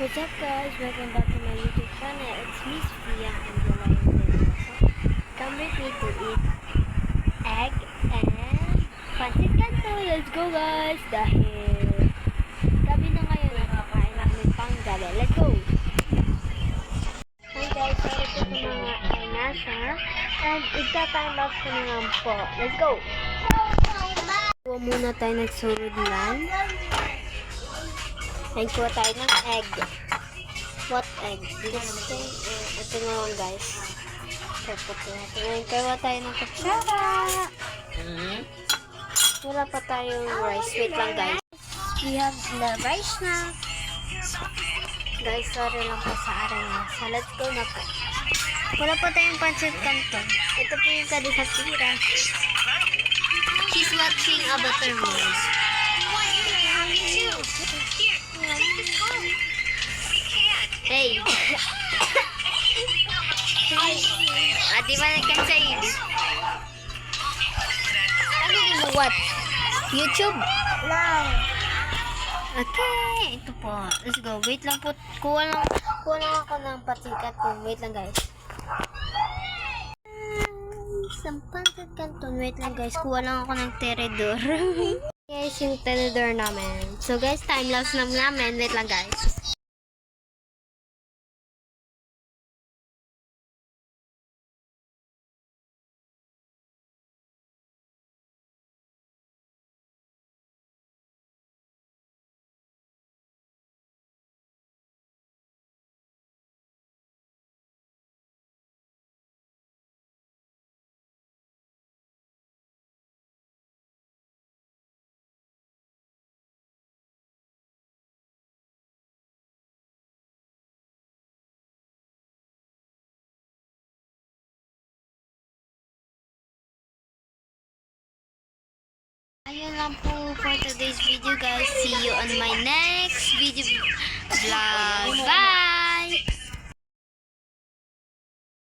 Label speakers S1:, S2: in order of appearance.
S1: What's up guys? Welcome back to my YouTube channel. It's Miss Pia and Yolanda. Come with me to eat egg and pancit canto. Let's go guys! Dahil gabi na ngayon at kakain namin pang gabi. Let's go! Hi guys, sorry po sa mga nasa and igta-time lapse ko na lang po. Let's go! Kuha muna tayo nagsurudlan. Nagkuha tayo ng egg. What egg? Ito na lang guys. Pagputin natin. Nagkuha tayo ng kutsara. Wala pa tayong rice. Wait lang guys. We have the rice na. Guys, sorry lang po sa araw na. So, let's go na po. Wala pa tayong pancit canton. Ito po yung kadisatira. She's watching Avatar Mode. Hey! Di ba nagkansay? Ano din mo what? YouTube? Lang. Okay, ito po. Let's go. Wait lang po. Kuha lang ako ng patikat po. Wait lang guys. Isang pancit canton. Wait lang guys. Kuha lang ako ng teredor. Guys, yung teredor namin. So guys, time lapse na namin. Wait lang guys. Ayun lang po for today's video guys. See you on my next video.